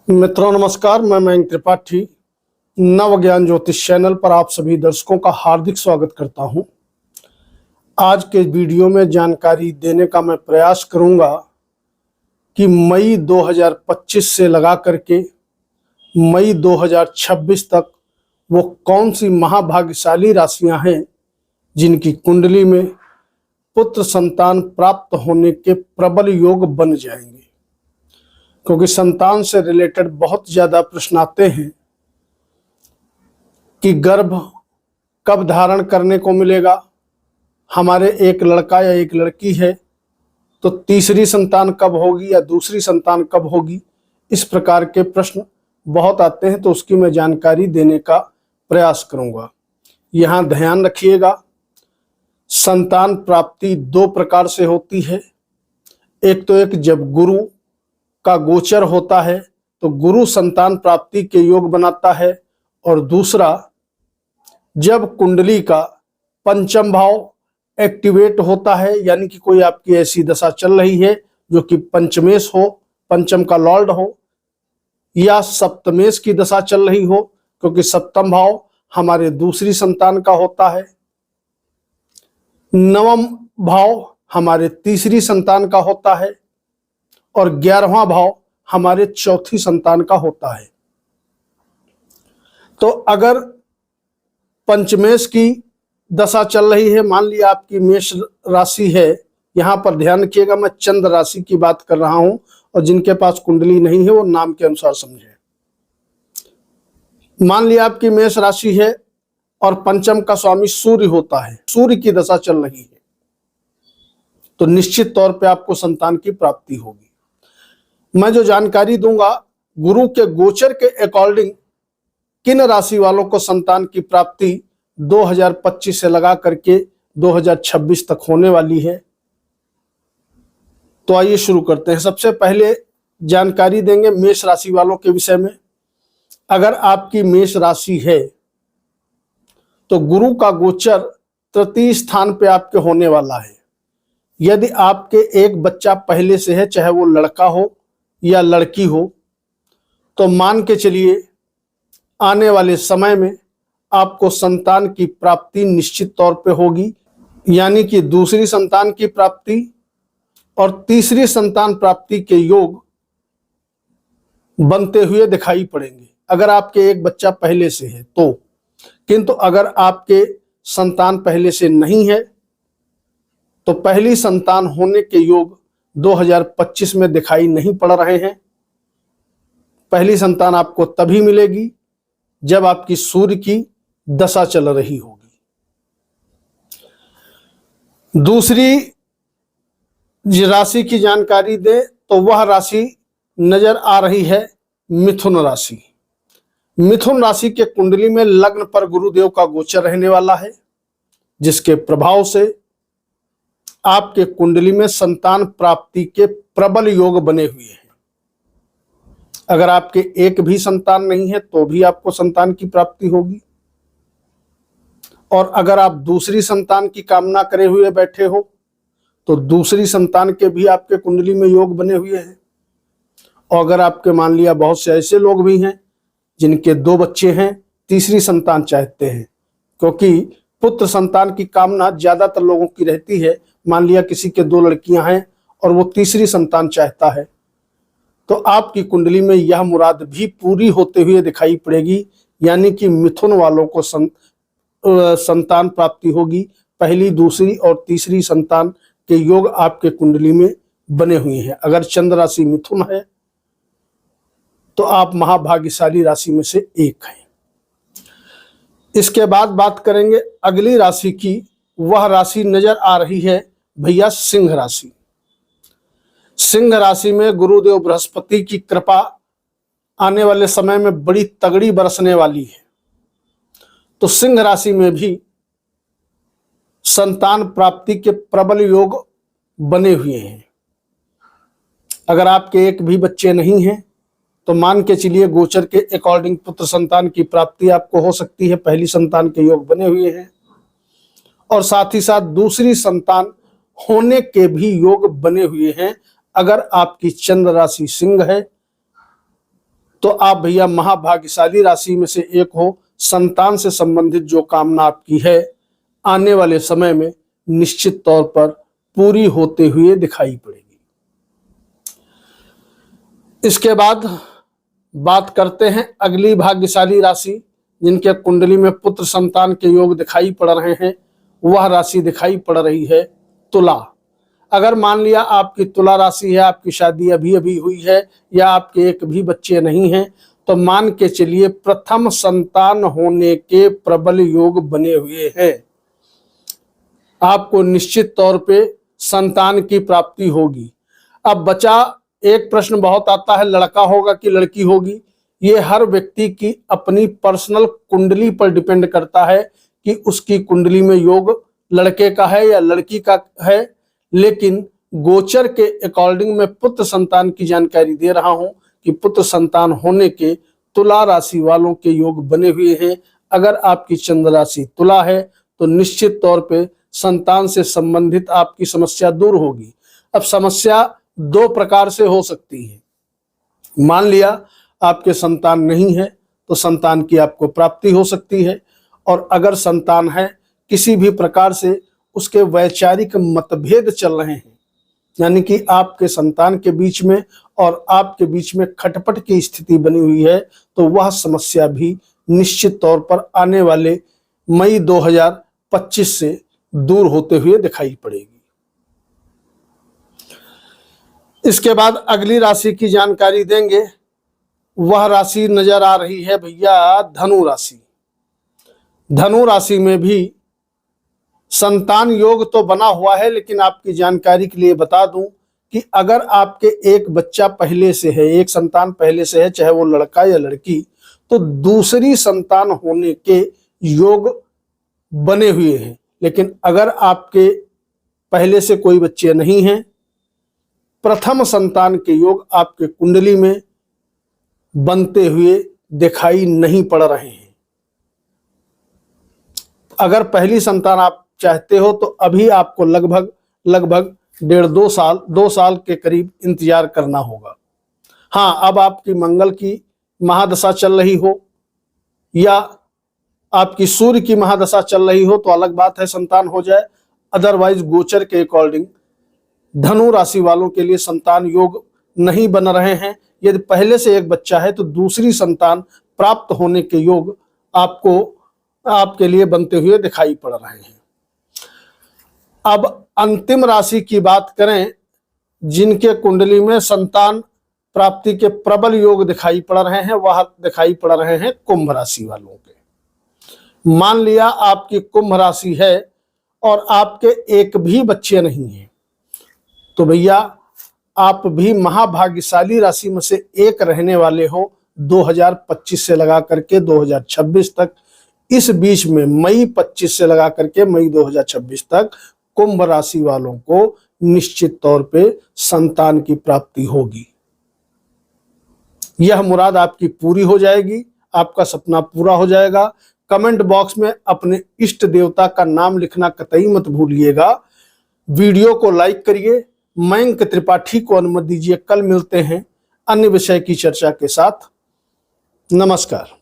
मित्रों नमस्कार, मैं मयंक त्रिपाठी नव ज्ञान ज्योतिष चैनल पर आप सभी दर्शकों का हार्दिक स्वागत करता हूं। आज के वीडियो में जानकारी देने का मैं प्रयास करूंगा कि मई 2025 से लगा करके मई 2026 तक वो कौन सी महाभाग्यशाली राशियां हैं जिनकी कुंडली में पुत्र संतान प्राप्त होने के प्रबल योग बन जाएंगे। क्योंकि संतान से रिलेटेड बहुत ज्यादा प्रश्न आते हैं कि गर्भ कब धारण करने को मिलेगा, हमारे एक लड़का या एक लड़की है तो तीसरी संतान कब होगी या दूसरी संतान कब होगी। इस प्रकार के प्रश्न बहुत आते हैं, तो उसकी मैं जानकारी देने का प्रयास करूंगा। यहाँ ध्यान रखिएगा, संतान प्राप्ति दो प्रकार से होती है। एक तो जब गुरु का गोचर होता है तो गुरु संतान प्राप्ति के योग बनाता है, और दूसरा जब कुंडली का पंचम भाव एक्टिवेट होता है, यानी कि कोई आपकी ऐसी दशा चल रही है जो कि पंचमेश हो, पंचम का लॉर्ड हो, या सप्तमेश की दशा चल रही हो, क्योंकि सप्तम भाव हमारे दूसरी संतान का होता है, नवम भाव हमारे तीसरी संतान का होता है, और 11वां भाव हमारे चौथी संतान का होता है। तो अगर पंचमेश की दशा चल रही है, मान लिया आपकी मेष राशि है, यहां पर ध्यान रखिएगा मैं चंद्र राशि की बात कर रहा हूं, और जिनके पास कुंडली नहीं है वो नाम के अनुसार समझे। मान लिया आपकी मेष राशि है और पंचम का स्वामी सूर्य होता है, सूर्य की दशा चल रही है, तो निश्चित तौर पे आपको संतान की प्राप्ति होगी। मैं जो जानकारी दूंगा गुरु के गोचर के अकॉर्डिंग किन राशि वालों को संतान की प्राप्ति 2025 से लगा करके 2026 तक होने वाली है, तो आइए शुरू करते हैं। सबसे पहले जानकारी देंगे मेष राशि वालों के विषय में। अगर आपकी मेष राशि है तो गुरु का गोचर तृतीय स्थान पे आपके होने वाला है। यदि आपके एक बच्चा पहले से है, चाहे वो लड़का हो या लड़की हो, तो मान के चलिए आने वाले समय में आपको संतान की प्राप्ति निश्चित तौर पे होगी, यानी कि दूसरी संतान की प्राप्ति और तीसरी संतान प्राप्ति के योग बनते हुए दिखाई पड़ेंगे अगर आपके एक बच्चा पहले से है तो। किंतु अगर आपके संतान पहले से नहीं है तो पहली संतान होने के योग 2025 में दिखाई नहीं पड़ रहे हैं। पहली संतान आपको तभी मिलेगी जब आपकी सूर्य की दशा चल रही होगी। दूसरी राशि की जानकारी दे तो वह राशि नजर आ रही है मिथुन राशि। मिथुन राशि के कुंडली में लग्न पर गुरुदेव का गोचर रहने वाला है, जिसके प्रभाव से आपके कुंडली में संतान प्राप्ति के प्रबल योग बने हुए हैं। अगर आपके एक भी संतान नहीं है तो भी आपको संतान की प्राप्ति होगी, और अगर आप दूसरी संतान की कामना करे हुए बैठे हो तो दूसरी संतान के भी आपके कुंडली में योग बने हुए हैं। और अगर आपके मान लिया बहुत से ऐसे लोग भी हैं जिनके दो बच्चे हैं, तीसरी संतान चाहते हैं, क्योंकि पुत्र संतान की कामना ज्यादातर लोगों की रहती है। मान लिया किसी के दो लड़कियां हैं और वो तीसरी संतान चाहता है, तो आपकी कुंडली में यह मुराद भी पूरी होते हुए दिखाई पड़ेगी, यानी कि मिथुन वालों को संतान प्राप्ति होगी। पहली, दूसरी और तीसरी संतान के योग आपके कुंडली में बने हुए हैं। अगर चंद्र राशि मिथुन है तो आप महाभाग्यशाली राशि में से एक हैं। इसके बाद बात करेंगे अगली राशि की। वह राशि नजर आ रही है भैया सिंह राशि। सिंह राशि में गुरुदेव बृहस्पति की कृपा आने वाले समय में बड़ी तगड़ी बरसने वाली है, तो सिंह राशि में भी संतान प्राप्ति के प्रबल योग बने हुए हैं। अगर आपके एक भी बच्चे नहीं हैं तो मान के चलिए गोचर के अकॉर्डिंग पुत्र संतान की प्राप्ति आपको हो सकती है। पहली संतान के योग बने हुए हैं, और साथ ही साथ दूसरी संतान होने के भी योग बने हुए हैं। अगर आपकी चंद्र राशि सिंह है तो आप भैया महाभाग्यशाली राशि में से एक हो। संतान से संबंधित जो कामना आपकी है आने वाले समय में निश्चित तौर पर पूरी होते हुए दिखाई पड़ेगी। इसके बाद बात करते हैं अगली भाग्यशाली राशि जिनके कुंडली में पुत्र संतान के योग दिखाई पड़ रहे हैं। वह राशि दिखाई पड़ रही है तुला। अगर मान लिया आपकी तुला राशि है, आपकी शादी अभी अभी हुई है या आपके एक भी बच्चे नहीं हैं, तो मान के चलिए प्रथम संतान होने के प्रबल योग बने हुए हैं। आपको निश्चित तौर पे संतान की प्राप्ति होगी। अब बचा एक प्रश्न बहुत आता है, लड़का होगा कि लड़की होगी। ये हर व्यक्ति की अपनी पर्सनल कुंडली पर डिपेंड करता है कि उसकी कुंडली में योग लड़के का है या लड़की का है। लेकिन गोचर के अकॉर्डिंग मैं पुत्र संतान की जानकारी दे रहा हूं कि पुत्र संतान होने के तुला राशि वालों के योग बने हुए हैं। अगर आपकी चंद्र राशि तुला है तो निश्चित तौर पे संतान से संबंधित आपकी समस्या दूर होगी। अब समस्या दो प्रकार से हो सकती है। मान लिया आपके संतान नहीं है तो संतान की आपको प्राप्ति हो सकती है, और अगर संतान है किसी भी प्रकार से उसके वैचारिक मतभेद चल रहे हैं, यानी कि आपके संतान के बीच में और आपके बीच में खटपट की स्थिति बनी हुई है, तो वह समस्या भी निश्चित तौर पर आने वाले मई 2025 से दूर होते हुए दिखाई पड़ेगी। इसके बाद अगली राशि की जानकारी देंगे। वह राशि नजर आ रही है भैया धनु राशि। धनु राशि में भी संतान योग तो बना हुआ है, लेकिन आपकी जानकारी के लिए बता दूं कि अगर आपके एक बच्चा पहले से है, एक संतान पहले से है, चाहे वो लड़का या लड़की, तो दूसरी संतान होने के योग बने हुए हैं। लेकिन अगर आपके पहले से कोई बच्चे नहीं हैं, प्रथम संतान के योग आपके कुंडली में बनते हुए दिखाई नहीं पड़ रहे हैं। अगर पहली संतान आप चाहते हो तो अभी आपको लगभग 2 साल के करीब इंतजार करना होगा। हाँ, अब आपकी मंगल की महादशा चल रही हो या आपकी सूर्य की महादशा चल रही हो तो अलग बात है, संतान हो जाए। अदरवाइज गोचर के अकॉर्डिंग धनु राशि वालों के लिए संतान योग नहीं बन रहे हैं। यदि पहले से एक बच्चा है तो दूसरी संतान प्राप्त होने के योग आपके लिए बनते हुए दिखाई पड़ रहे हैं। अब अंतिम राशि की बात करें जिनके कुंडली में संतान प्राप्ति के प्रबल योग दिखाई पड़ रहे हैं, वह दिखाई पड़ रहे हैं कुंभ राशि वालों के। मान लिया आपकी कुंभ राशि है और आपके एक भी बच्चे नहीं हैं, तो भैया आप भी महाभाग्यशाली राशि में से एक रहने वाले हो 2025 से लगा करके 2026 तक। इस बीच में मई 25 से लगा करके मई 2026 तक कुंभ राशि वालों को निश्चित तौर पे संतान की प्राप्ति होगी। यह मुराद आपकी पूरी हो जाएगी, आपका सपना पूरा हो जाएगा। कमेंट बॉक्स में अपने इष्ट देवता का नाम लिखना कतई मत भूलिएगा। वीडियो को लाइक करिए। मयंक त्रिपाठी को अनुमति दीजिए। कल मिलते हैं अन्य विषय की चर्चा के साथ। नमस्कार।